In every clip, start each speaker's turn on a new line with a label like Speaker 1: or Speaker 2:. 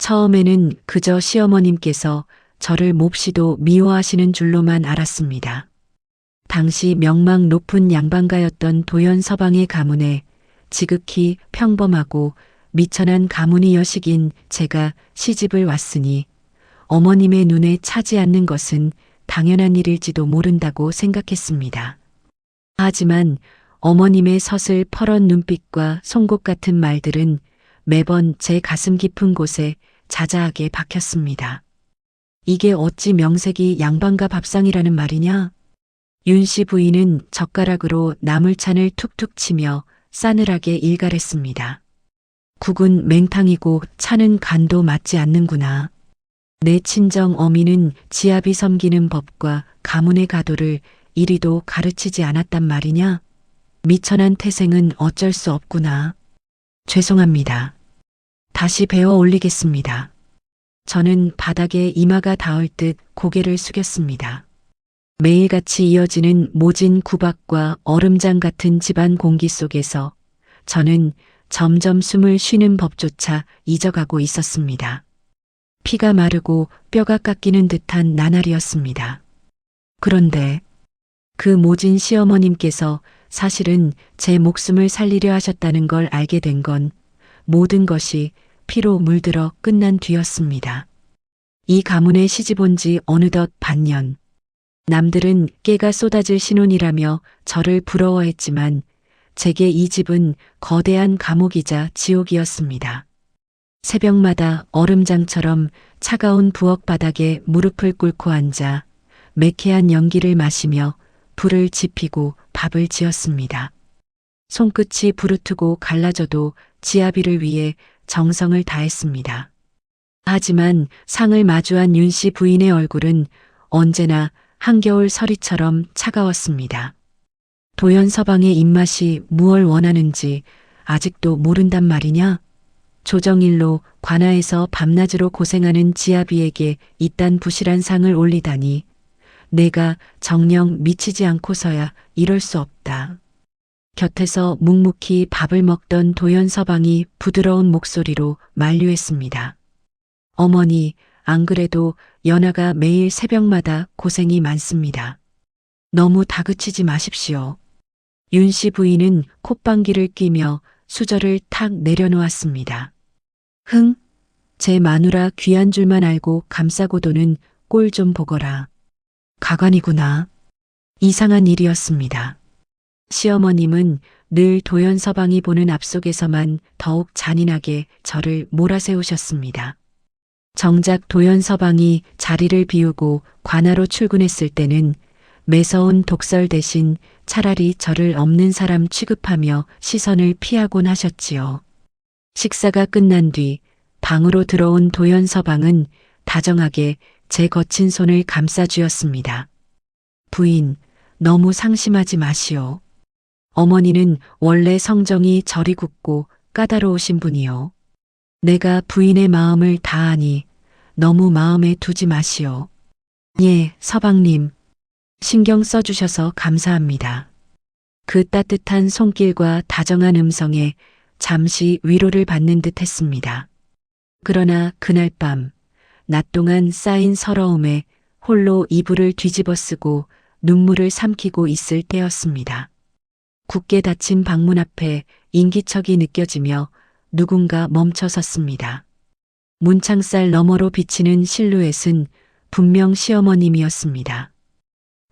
Speaker 1: 처음에는 그저 시어머님께서 저를 몹시도 미워하시는 줄로만 알았습니다. 당시 명망 높은 양반가였던 도연 서방의 가문에 지극히 평범하고 미천한 가문이 여식인 제가 시집을 왔으니 어머님의 눈에 차지 않는 것은 당연한 일일지도 모른다고 생각했습니다. 하지만 어머님의 서슬 퍼런 눈빛과 송곳 같은 말들은 매번 제 가슴 깊은 곳에 자자하게 박혔습니다. 이게 어찌 명색이 양반가 밥상이라는 말이냐? 윤 씨 부인은 젓가락으로 나물찬을 툭툭 치며 싸늘하게 일갈했습니다. 국은 맹탕이고 차는 간도 맞지 않는구나. 내 친정 어미는 지아비 섬기는 법과 가문의 가도를 이리도 가르치지 않았단 말이냐? 미천한 태생은 어쩔 수 없구나. 죄송합니다. 다시 배워 올리겠습니다. 저는 바닥에 이마가 닿을 듯 고개를 숙였습니다. 매일같이 이어지는 모진 구박과 얼음장 같은 집안 공기 속에서 저는 점점 숨을 쉬는 법조차 잊어가고 있었습니다. 피가 마르고 뼈가 깎이는 듯한 나날이었습니다. 그런데 그 모진 시어머님께서 사실은 제 목숨을 살리려 하셨다는 걸 알게 된 건 모든 것이 피로 물들어 끝난 뒤였습니다. 이 가문에 시집 온 지 어느덧 반년. 남들은 깨가 쏟아질 신혼이라며 저를 부러워했지만 제게 이 집은 거대한 감옥이자 지옥이었습니다. 새벽마다 얼음장처럼 차가운 부엌 바닥에 무릎을 꿇고 앉아 매캐한 연기를 마시며 불을 지피고 밥을 지었습니다. 손끝이 부르트고 갈라져도 지아비를 위해 정성을 다했습니다. 하지만 상을 마주한 윤 씨 부인의 얼굴은 언제나 한겨울 서리처럼 차가웠습니다. 도연 서방의 입맛이 무얼 원하는지 아직도 모른단 말이냐? 조정일로 관아에서 밤낮으로 고생하는 지아비에게 이딴 부실한 상을 올리다니 내가 정녕 미치지 않고서야 이럴 수 없다. 곁에서 묵묵히 밥을 먹던 도연 서방이 부드러운 목소리로 만류했습니다. 어머니, 안 그래도 연하가 매일 새벽마다 고생이 많습니다. 너무 다그치지 마십시오. 윤 씨 부인은 콧방귀를 뀌며 수저를 탁 내려놓았습니다. 흥, 제 마누라 귀한 줄만 알고 감싸고 도는 꼴 좀 보거라. 가관이구나. 이상한 일이었습니다. 시어머님은 늘 도연 서방이 보는 앞속에서만 더욱 잔인하게 저를 몰아세우셨습니다. 정작 도연 서방이 자리를 비우고 관아로 출근했을 때는 매서운 독설 대신 차라리 저를 없는 사람 취급하며 시선을 피하곤 하셨지요. 식사가 끝난 뒤 방으로 들어온 도연 서방은 다정하게 제 거친 손을 감싸주었습니다. 부인, 너무 상심하지 마시오. 어머니는 원래 성정이 저리 굳고 까다로우신 분이요. 내가 부인의 마음을 다 아니 너무 마음에 두지 마시오. 예, 서방님. 신경 써주셔서 감사합니다. 그 따뜻한 손길과 다정한 음성에 잠시 위로를 받는 듯 했습니다. 그러나 그날 밤, 낮 동안 쌓인 서러움에 홀로 이불을 뒤집어 쓰고 눈물을 삼키고 있을 때였습니다. 굳게 닫힌 방문 앞에 인기척이 느껴지며 누군가 멈춰 섰습니다. 문창살 너머로 비치는 실루엣은 분명 시어머님이었습니다.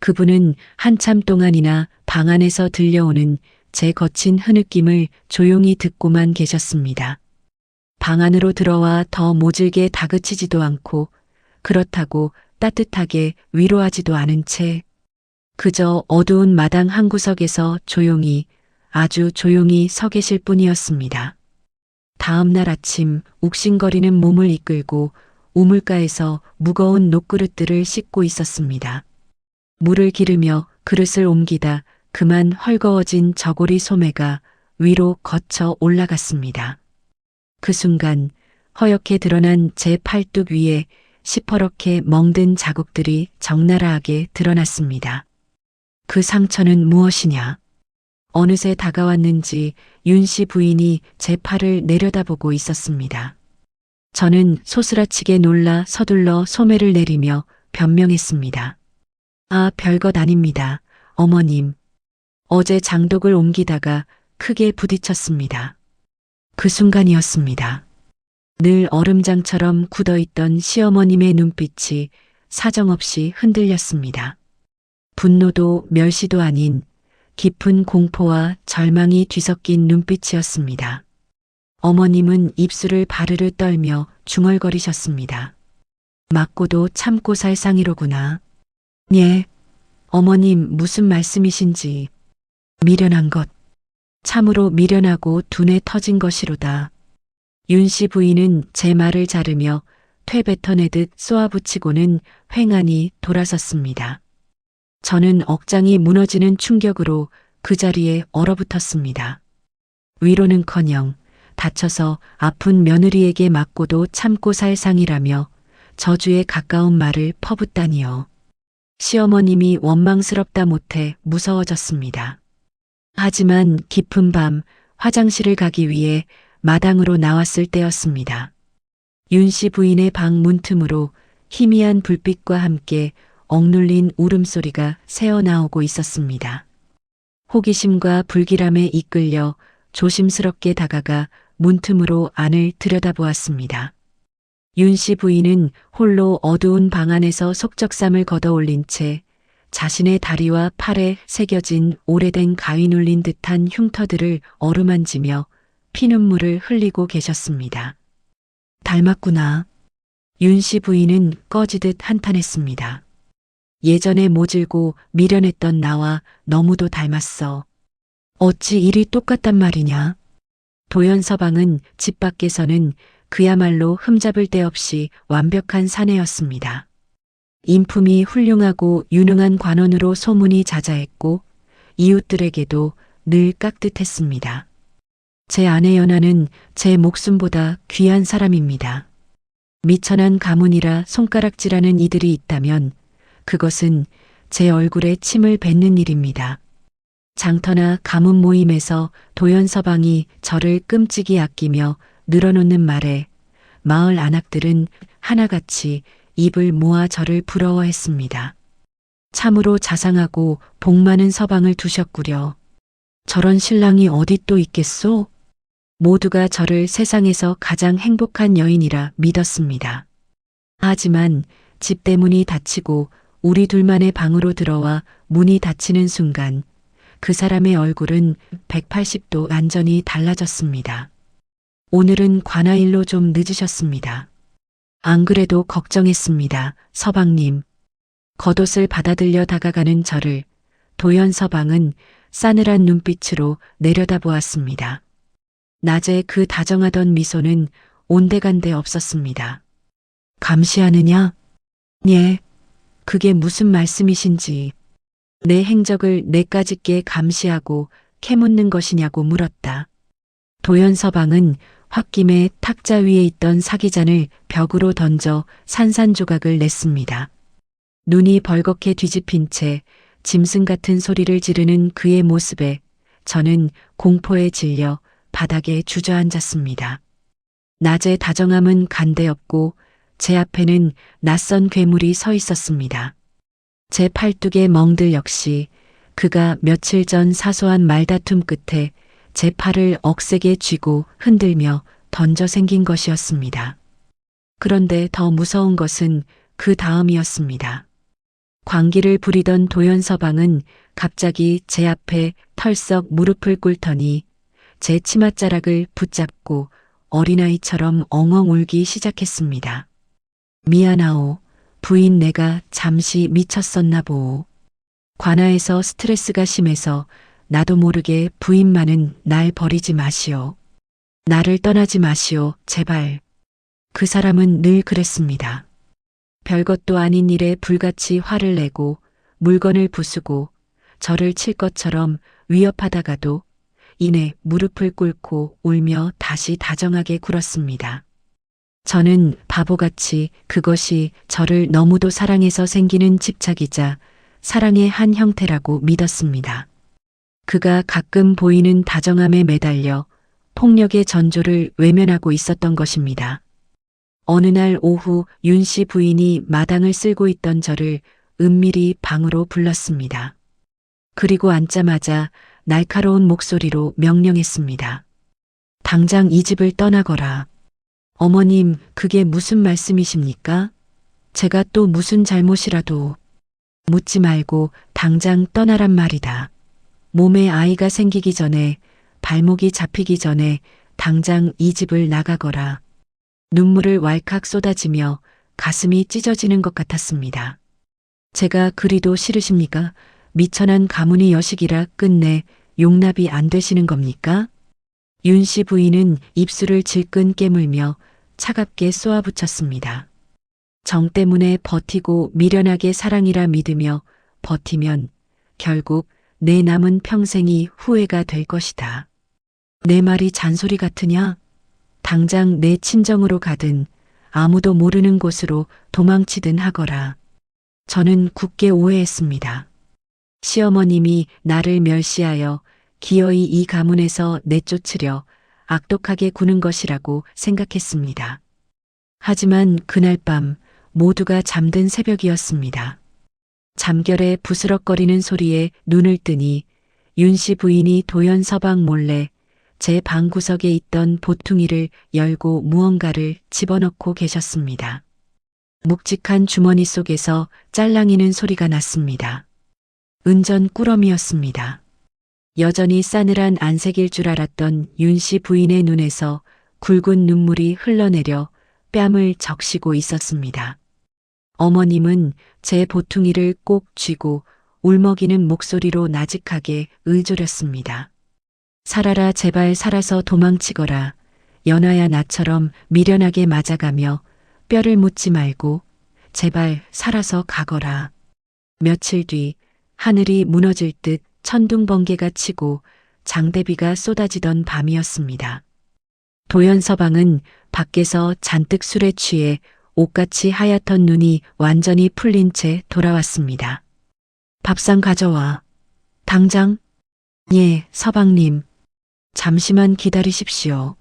Speaker 1: 그분은 한참 동안이나 방 안에서 들려오는 제 거친 흐느낌을 조용히 듣고만 계셨습니다. 방 안으로 들어와 더 모질게 다그치지도 않고 그렇다고 따뜻하게 위로하지도 않은 채 그저 어두운 마당 한 구석에서 조용히 아주 조용히 서 계실 뿐이었습니다. 다음 날 아침 욱신거리는 몸을 이끌고 우물가에서 무거운 녹그릇들을 씻고 있었습니다. 물을 기르며 그릇을 옮기다 그만 헐거워진 저고리 소매가 위로 거쳐 올라갔습니다. 그 순간 허옇게 드러난 제 팔뚝 위에 시퍼렇게 멍든 자국들이 적나라하게 드러났습니다. 그 상처는 무엇이냐? 어느새 다가왔는지 윤 씨 부인이 제 팔을 내려다보고 있었습니다. 저는 소스라치게 놀라 서둘러 소매를 내리며 변명했습니다. 아, 별것 아닙니다. 어머님. 어제 장독을 옮기다가 크게 부딪혔습니다. 그 순간이었습니다. 늘 얼음장처럼 굳어있던 시어머님의 눈빛이 사정없이 흔들렸습니다. 분노도 멸시도 아닌 깊은 공포와 절망이 뒤섞인 눈빛이었습니다. 어머님은 입술을 바르르 떨며 중얼거리셨습니다. 맞고도 참고 살 상이로구나. 예, 어머님 무슨 말씀이신지. 미련한 것. 참으로 미련하고 둔해 터진 것이로다. 윤 씨 부인은 제 말을 자르며 퇴 뱉어내듯 쏘아붙이고는 횡하니 돌아섰습니다. 저는 억장이 무너지는 충격으로 그 자리에 얼어붙었습니다. 위로는커녕 다쳐서 아픈 며느리에게 맞고도 참고 살 상이라며 저주에 가까운 말을 퍼붓다니요. 시어머님이 원망스럽다 못해 무서워졌습니다. 하지만 깊은 밤 화장실을 가기 위해 마당으로 나왔을 때였습니다. 윤 씨 부인의 방 문틈으로 희미한 불빛과 함께 억눌린 울음소리가 새어나오고 있었습니다. 호기심과 불길함에 이끌려 조심스럽게 다가가 문틈으로 안을 들여다보았습니다. 윤 씨 부인은 홀로 어두운 방 안에서 속적삼을 걷어올린 채 자신의 다리와 팔에 새겨진 오래된 가위 눌린 듯한 흉터들을 어루만지며 피눈물을 흘리고 계셨습니다. 닮았구나. 윤 씨 부인은 꺼지듯 한탄했습니다. 예전에 모질고 미련했던 나와 너무도 닮았어. 어찌 이리 똑같단 말이냐. 도연서방은 집 밖에서는 그야말로 흠잡을 데 없이 완벽한 사내였습니다. 인품이 훌륭하고 유능한 관원으로 소문이 자자했고 이웃들에게도 늘 깍듯했습니다. 제 아내 연하는 제 목숨보다 귀한 사람입니다. 미천한 가문이라 손가락질하는 이들이 있다면 그것은 제 얼굴에 침을 뱉는 일입니다. 장터나 가문 모임에서 도연서방이 저를 끔찍이 아끼며 늘어놓는 말에 마을 안악들은 하나같이 입을 모아 저를 부러워했습니다. 참으로 자상하고 복 많은 서방을 두셨구려. 저런 신랑이 어디 또 있겠소? 모두가 저를 세상에서 가장 행복한 여인이라 믿었습니다. 하지만 집 대문이 닫히고 우리 둘만의 방으로 들어와 문이 닫히는 순간 그 사람의 얼굴은 180도 완전히 달라졌습니다. 오늘은 관아일로 좀 늦으셨습니다. 안 그래도 걱정했습니다. 서방님. 겉옷을 받아들려 다가가는 저를 도연서방은 싸늘한 눈빛으로 내려다보았습니다. 낮에 그 다정하던 미소는 온데간데 없었습니다. 감시하느냐? 예, 그게 무슨 말씀이신지. 내 행적을 내까짓게 감시하고 캐묻는 것이냐고 물었다. 도연서방은 홧김에 탁자 위에 있던 사기잔을 벽으로 던져 산산조각을 냈습니다. 눈이 벌겋게 뒤집힌 채 짐승 같은 소리를 지르는 그의 모습에 저는 공포에 질려 바닥에 주저앉았습니다. 낮의 다정함은 간데없고 제 앞에는 낯선 괴물이 서 있었습니다. 제 팔뚝의 멍들 역시 그가 며칠 전 사소한 말다툼 끝에 제 팔을 억세게 쥐고 흔들며 던져 생긴 것이었습니다. 그런데 더 무서운 것은 그 다음이었습니다. 광기를 부리던 도연서방은 갑자기 제 앞에 털썩 무릎을 꿇더니 제 치맛자락을 붙잡고 어린아이처럼 엉엉 울기 시작했습니다. 미안하오. 부인 내가 잠시 미쳤었나 보오. 관아에서 스트레스가 심해서 나도 모르게 부인만은 날 버리지 마시오. 나를 떠나지 마시오. 제발. 그 사람은 늘 그랬습니다. 별것도 아닌 일에 불같이 화를 내고 물건을 부수고 저를 칠 것처럼 위협하다가도 이내 무릎을 꿇고 울며 다시 다정하게 굴었습니다. 저는 바보같이 그것이 저를 너무도 사랑해서 생기는 집착이자 사랑의 한 형태라고 믿었습니다. 그가 가끔 보이는 다정함에 매달려 폭력의 전조를 외면하고 있었던 것입니다. 어느 날 오후 윤 씨 부인이 마당을 쓸고 있던 저를 은밀히 방으로 불렀습니다. 그리고 앉자마자 날카로운 목소리로 명령했습니다. 당장 이 집을 떠나거라. 어머님, 그게 무슨 말씀이십니까? 제가 또 무슨 잘못이라도. 묻지 말고 당장 떠나란 말이다. 몸에 아이가 생기기 전에, 발목이 잡히기 전에 당장 이 집을 나가거라. 눈물을 왈칵 쏟아지며 가슴이 찢어지는 것 같았습니다. 제가 그리도 싫으십니까? 미천한 가문이 여식이라 끝내 용납이 안 되시는 겁니까? 윤 씨 부인은 입술을 질끈 깨물며 차갑게 쏘아붙였습니다. 정 때문에 버티고 미련하게 사랑이라 믿으며 버티면 결국 내 남은 평생이 후회가 될 것이다. 내 말이 잔소리 같으냐? 당장 내 친정으로 가든 아무도 모르는 곳으로 도망치든 하거라. 저는 굳게 오해했습니다. 시어머님이 나를 멸시하여 기어이 이 가문에서 내쫓으려 악독하게 구는 것이라고 생각했습니다. 하지만 그날 밤 모두가 잠든 새벽이었습니다. 잠결에 부스럭거리는 소리에 눈을 뜨니 윤 씨 부인이 도연 서방 몰래 제 방 구석에 있던 보퉁이를 열고 무언가를 집어넣고 계셨습니다. 묵직한 주머니 속에서 짤랑이는 소리가 났습니다. 은전 꾸러미였습니다. 여전히 싸늘한 안색일 줄 알았던 윤 씨 부인의 눈에서 굵은 눈물이 흘러내려 뺨을 적시고 있었습니다. 어머님은 제 보퉁이를 꼭 쥐고 울먹이는 목소리로 나직하게 을조렸습니다. 살아라, 제발 살아서 도망치거라. 연하야, 나처럼 미련하게 맞아가며 뼈를 묻지 말고 제발 살아서 가거라. 며칠 뒤 하늘이 무너질 듯 천둥번개가 치고 장대비가 쏟아지던 밤이었습니다. 도연 서방은 밖에서 잔뜩 술에 취해 옷같이 하얗던 눈이 완전히 풀린 채 돌아왔습니다. 밥상 가져와. 당장? 예, 서방님. 잠시만 기다리십시오.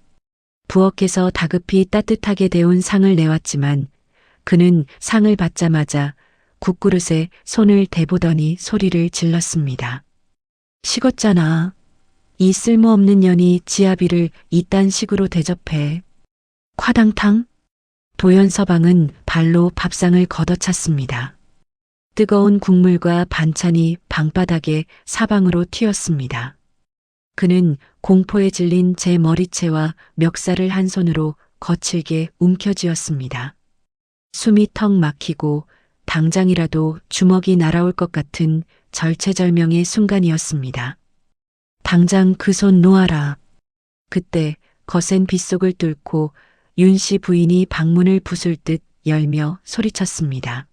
Speaker 1: 부엌에서 다급히 따뜻하게 데운 상을 내왔지만 그는 상을 받자마자 국그릇에 손을 대보더니 소리를 질렀습니다. 식었잖아. 이 쓸모없는 년이 지아비를 이딴 식으로 대접해. 콰당탕? 도연 서방은 발로 밥상을 걷어찼습니다. 뜨거운 국물과 반찬이 방바닥에 사방으로 튀었습니다. 그는 공포에 질린 제 머리채와 멱살을 한 손으로 거칠게 움켜쥐었습니다. 숨이 턱 막히고 당장이라도 주먹이 날아올 것 같은 절체절명의 순간이었습니다. 당장 그 손 놓아라. 그때 거센 빗속을 뚫고 윤 씨 부인이 방문을 부술 듯 열며 소리쳤습니다.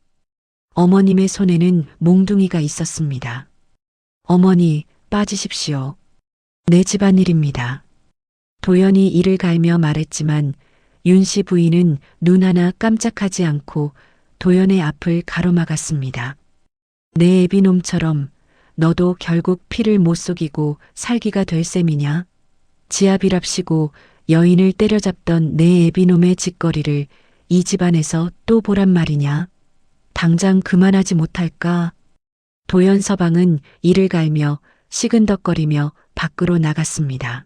Speaker 1: 어머님의 손에는 몽둥이가 있었습니다. 어머니, 빠지십시오. 내 집안일입니다. 도연이 이를 갈며 말했지만 윤 씨 부인은 눈 하나 깜짝하지 않고 도연의 앞을 가로막았습니다. 내 애비놈처럼 너도 결국 피를 못 속이고 살기가 될 셈이냐? 지아비랍시고 여인을 때려잡던 내 애비놈의 짓거리를 이 집안에서 또 보란 말이냐? 당장 그만하지 못할까? 도연 서방은 이를 갈며 시근덕거리며 밖으로 나갔습니다.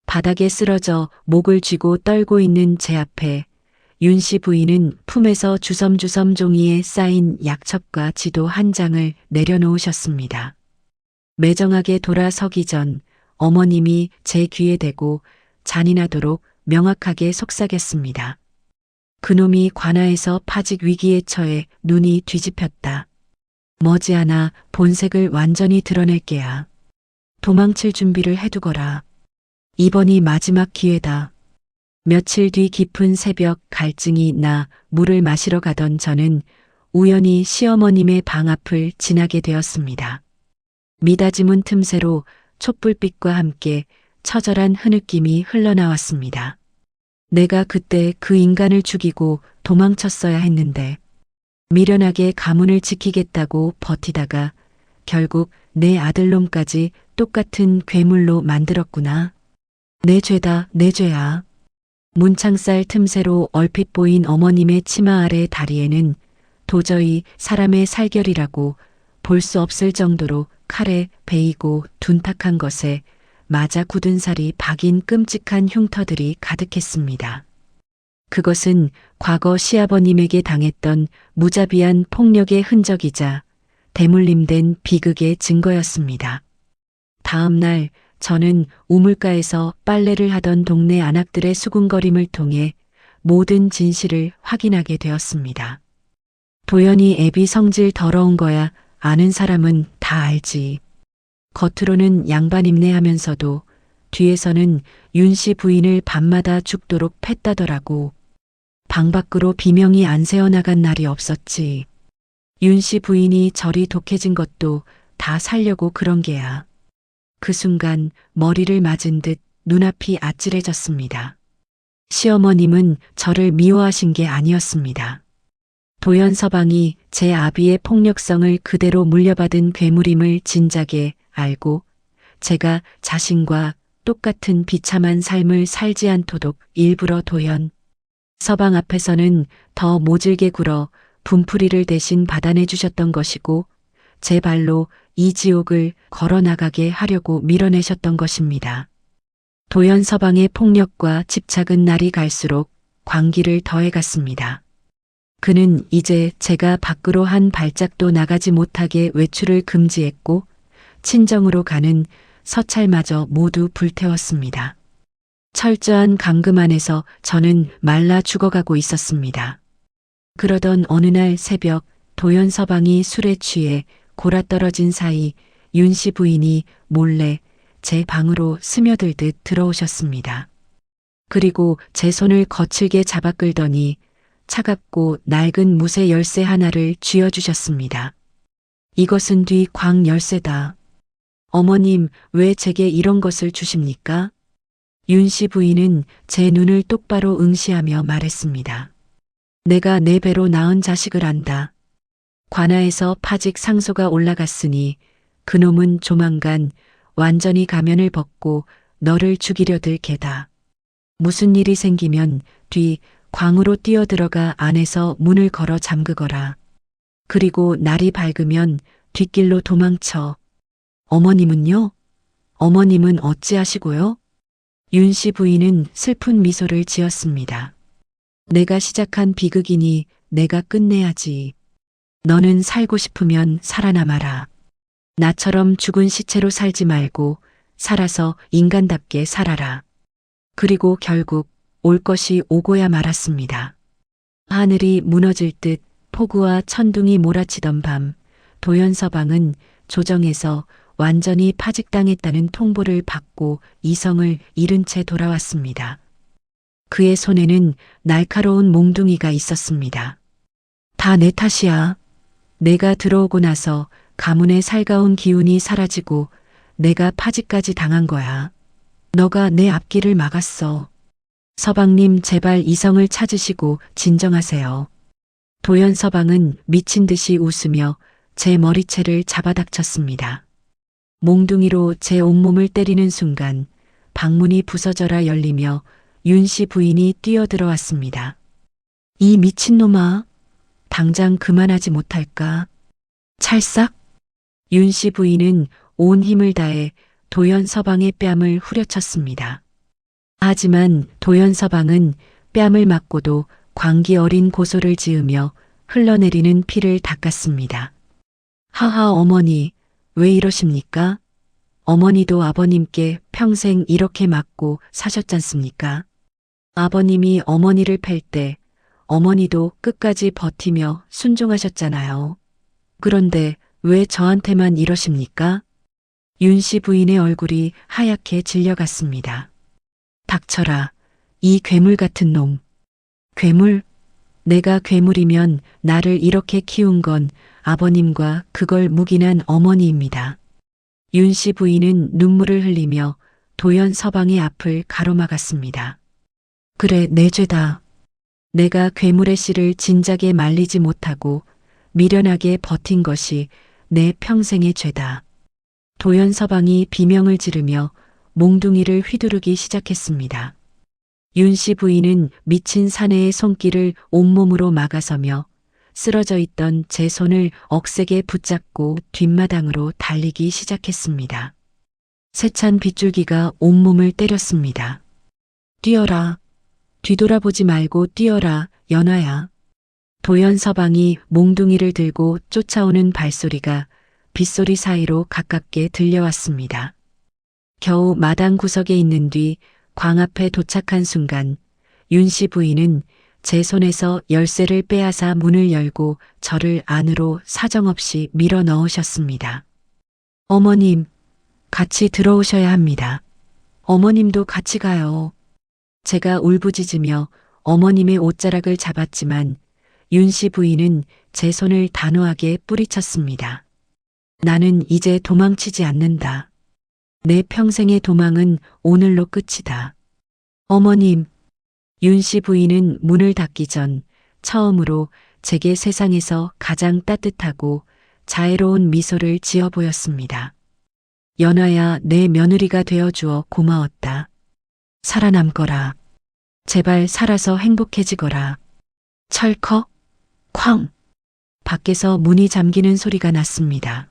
Speaker 1: 바닥에 쓰러져 목을 쥐고 떨고 있는 제 앞에 윤 씨 부인은 품에서 주섬주섬 종이에 쌓인 약첩과 지도 한 장을 내려놓으셨습니다. 매정하게 돌아서기 전 어머님이 제 귀에 대고 잔인하도록 명확하게 속삭였습니다. 그놈이 관아에서 파직 위기에 처해 눈이 뒤집혔다. 머지않아 본색을 완전히 드러낼 게야. 도망칠 준비를 해두거라. 이번이 마지막 기회다. 며칠 뒤 깊은 새벽 갈증이 나 물을 마시러 가던 저는 우연히 시어머님의 방 앞을 지나게 되었습니다. 미닫이문 틈새로 촛불빛과 함께 처절한 흐느낌이 흘러나왔습니다. 내가 그때 그 인간을 죽이고 도망쳤어야 했는데 미련하게 가문을 지키겠다고 버티다가 결국 내 아들놈까지 똑같은 괴물로 만들었구나. 내 죄다, 내 죄야. 문창살 틈새로 얼핏 보인 어머님의 치마 아래 다리에는 도저히 사람의 살결이라고 볼 수 없을 정도로 칼에 베이고 둔탁한 것에 맞아 굳은 살이 박인 끔찍한 흉터들이 가득했습니다. 그것은 과거 시아버님에게 당했던 무자비한 폭력의 흔적이자 대물림된 비극의 증거였습니다. 다음 날 저는 우물가에서 빨래를 하던 동네 아낙들의 수군거림을 통해 모든 진실을 확인하게 되었습니다. 도연이 애비 성질 더러운 거야 아는 사람은 다 알지. 겉으로는 양반입네 하면서도 뒤에서는 윤씨 부인을 밤마다 죽도록 팼다더라고. 방 밖으로 비명이 안 새어나간 날이 없었지. 윤씨 부인이 저리 독해진 것도 다 살려고 그런 게야. 그 순간 머리를 맞은 듯 눈앞이 아찔해졌습니다. 시어머님은 저를 미워하신 게 아니었습니다. 도연 서방이 제 아비의 폭력성을 그대로 물려받은 괴물임을 진작에 알고 제가 자신과 똑같은 비참한 삶을 살지 않도록 일부러 도연 서방 앞에서는 더 모질게 굴어 분풀이를 대신 받아내 주셨던 것이고 제 발로 이 지옥을 걸어나가게 하려고 밀어내셨던 것입니다. 도연 서방의 폭력과 집착은 날이 갈수록 광기를 더해갔습니다. 그는 이제 제가 밖으로 한 발짝도 나가지 못하게 외출을 금지했고 친정으로 가는 서찰마저 모두 불태웠습니다. 철저한 감금 안에서 저는 말라 죽어가고 있었습니다. 그러던 어느 날 새벽 도연 서방이 술에 취해 골아떨어진 사이 윤씨 부인이 몰래 제 방으로 스며들듯 들어오셨습니다. 그리고 제 손을 거칠게 잡아 끌더니 차갑고 낡은 무쇠 열쇠 하나를 쥐어주셨습니다. 이것은 뒤 광 열쇠다. 어머님, 왜 제게 이런 것을 주십니까? 윤씨 부인은 제 눈을 똑바로 응시하며 말했습니다. 내가 내 배로 낳은 자식을 안다. 관아에서 파직 상소가 올라갔으니 그놈은 조만간 완전히 가면을 벗고 너를 죽이려 들 게다. 무슨 일이 생기면 뒤 광으로 뛰어들어가 안에서 문을 걸어 잠그거라. 그리고 날이 밝으면 뒷길로 도망쳐. 어머님은요? 어머님은 어찌하시고요? 윤씨 부인은 슬픈 미소를 지었습니다. 내가 시작한 비극이니 내가 끝내야지. 너는 살고 싶으면 살아남아라. 나처럼 죽은 시체로 살지 말고 살아서 인간답게 살아라. 그리고 결국 올 것이 오고야 말았습니다. 하늘이 무너질 듯 폭우와 천둥이 몰아치던 밤, 도연 서방은 조정에서 완전히 파직당했다는 통보를 받고 이성을 잃은 채 돌아왔습니다. 그의 손에는 날카로운 몽둥이가 있었습니다. 다 내 탓이야. 내가 들어오고 나서 가문의 살가운 기운이 사라지고 내가 파직까지 당한 거야. 너가 내 앞길을 막았어. 서방님 제발 이성을 찾으시고 진정하세요. 도연 서방은 미친 듯이 웃으며 제 머리채를 잡아닥쳤습니다. 몽둥이로 제 온몸을 때리는 순간 방문이 부서져라 열리며 윤씨 부인이 뛰어들어왔습니다. 이 미친놈아, 당장 그만하지 못할까? 찰싹? 윤씨 부인은 온 힘을 다해 도연 서방의 뺨을 후려쳤습니다. 하지만 도연 서방은 뺨을 맞고도 광기 어린 고소를 지으며 흘러내리는 피를 닦았습니다. 하하 어머니, 왜 이러십니까? 어머니도 아버님께 평생 이렇게 맞고 사셨잖습니까? 아버님이 어머니를 팰 때 어머니도 끝까지 버티며 순종하셨잖아요. 그런데 왜 저한테만 이러십니까? 윤씨 부인의 얼굴이 하얗게 질려갔습니다. 닥쳐라, 이 괴물 같은 놈. 괴물? 내가 괴물이면 나를 이렇게 키운 건 아버님과 그걸 묵인한 어머니입니다. 윤씨 부인은 눈물을 흘리며 도연 서방의 앞을 가로막았습니다. 그래, 내 죄다. 내가 괴물의 씨를 진작에 말리지 못하고 미련하게 버틴 것이 내 평생의 죄다. 도연 서방이 비명을 지르며 몽둥이를 휘두르기 시작했습니다. 윤 씨 부인은 미친 사내의 손길을 온몸으로 막아서며 쓰러져 있던 제 손을 억세게 붙잡고 뒷마당으로 달리기 시작했습니다. 세찬 빗줄기가 온몸을 때렸습니다. 뛰어라. 뒤돌아보지 말고 뛰어라, 연아야. 도연 서방이 몽둥이를 들고 쫓아오는 발소리가 빗소리 사이로 가깝게 들려왔습니다. 겨우 마당 구석에 있는 뒤 광 앞에 도착한 순간 윤 씨 부인은 제 손에서 열쇠를 빼앗아 문을 열고 저를 안으로 사정없이 밀어 넣으셨습니다. 어머님, 같이 들어오셔야 합니다. 어머님도 같이 가요. 제가 울부짖으며 어머님의 옷자락을 잡았지만 윤 씨 부인은 제 손을 단호하게 뿌리쳤습니다. 나는 이제 도망치지 않는다. 내 평생의 도망은 오늘로 끝이다. 어머님, 윤 씨 부인은 문을 닫기 전 처음으로 제게 세상에서 가장 따뜻하고 자애로운 미소를 지어 보였습니다. 연아야, 내 며느리가 되어주어 고마웠다. 살아남거라. 제발 살아서 행복해지거라. 철컥, 쾅. 밖에서 문이 잠기는 소리가 났습니다.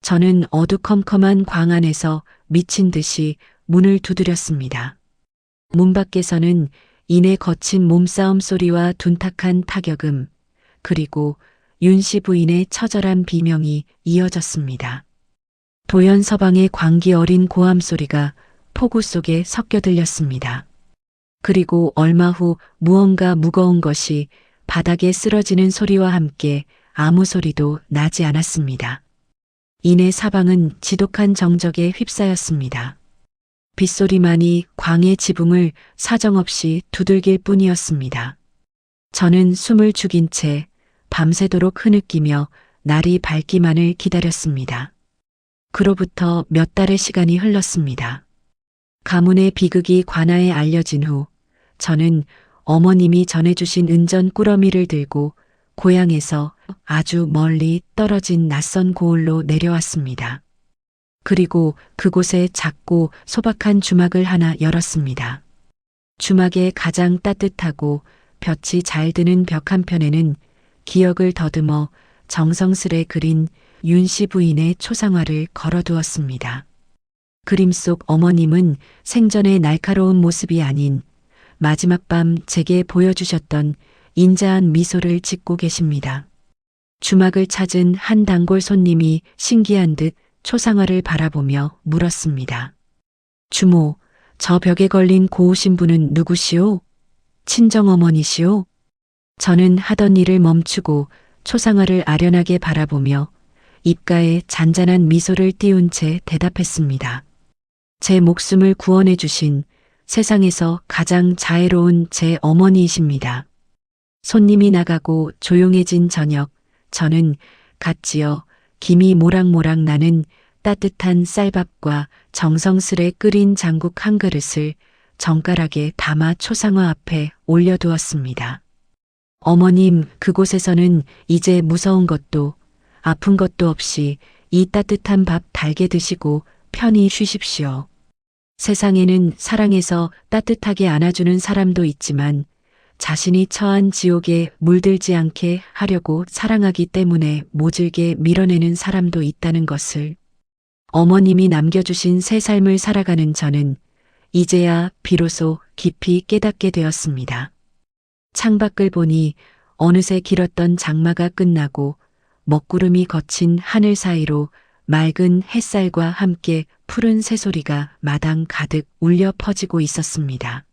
Speaker 1: 저는 어두컴컴한 광 안에서 미친 듯이 문을 두드렸습니다. 문 밖에서는 이내 거친 몸싸움 소리와 둔탁한 타격음, 그리고 윤 씨 부인의 처절한 비명이 이어졌습니다. 도연 서방의 광기 어린 고함 소리가 폭우 속에 섞여 들렸습니다. 그리고 얼마 후 무언가 무거운 것이 바닥에 쓰러지는 소리와 함께 아무 소리도 나지 않았습니다. 이내 사방은 지독한 정적에 휩싸였습니다. 빗소리만이 광의 지붕을 사정없이 두들길 뿐이었습니다. 저는 숨을 죽인 채 밤새도록 흐느끼며 날이 밝기만을 기다렸습니다. 그로부터 몇 달의 시간이 흘렀습니다. 가문의 비극이 관아에 알려진 후 저는 어머님이 전해주신 은전 꾸러미를 들고 고향에서 아주 멀리 떨어진 낯선 고을로 내려왔습니다. 그리고 그곳에 작고 소박한 주막을 하나 열었습니다. 주막의 가장 따뜻하고 볕이 잘 드는 벽 한편에는 기억을 더듬어 정성스레 그린 윤 씨 부인의 초상화를 걸어두었습니다. 그림 속 어머님은 생전의 날카로운 모습이 아닌 마지막 밤 제게 보여주셨던 인자한 미소를 짓고 계십니다. 주막을 찾은 한 단골 손님이 신기한 듯 초상화를 바라보며 물었습니다. 주모, 저 벽에 걸린 고우신 분은 누구시오? 친정어머니시오? 저는 하던 일을 멈추고 초상화를 아련하게 바라보며 입가에 잔잔한 미소를 띄운 채 대답했습니다. 제 목숨을 구원해 주신 세상에서 가장 자애로운 제 어머니이십니다. 손님이 나가고 조용해진 저녁, 저는 갓 지어 김이 모락모락 나는 따뜻한 쌀밥과 정성스레 끓인 장국 한 그릇을 정갈하게 담아 초상화 앞에 올려두었습니다. 어머님, 그곳에서는 이제 무서운 것도 아픈 것도 없이 이 따뜻한 밥 달게 드시고 편히 쉬십시오. 세상에는 사랑해서 따뜻하게 안아주는 사람도 있지만 자신이 처한 지옥에 물들지 않게 하려고 사랑하기 때문에 모질게 밀어내는 사람도 있다는 것을 어머님이 남겨주신 새 삶을 살아가는 저는 이제야 비로소 깊이 깨닫게 되었습니다. 창밖을 보니 어느새 길었던 장마가 끝나고 먹구름이 거친 하늘 사이로 맑은 햇살과 함께 푸른 새소리가 마당 가득 울려 퍼지고 있었습니다.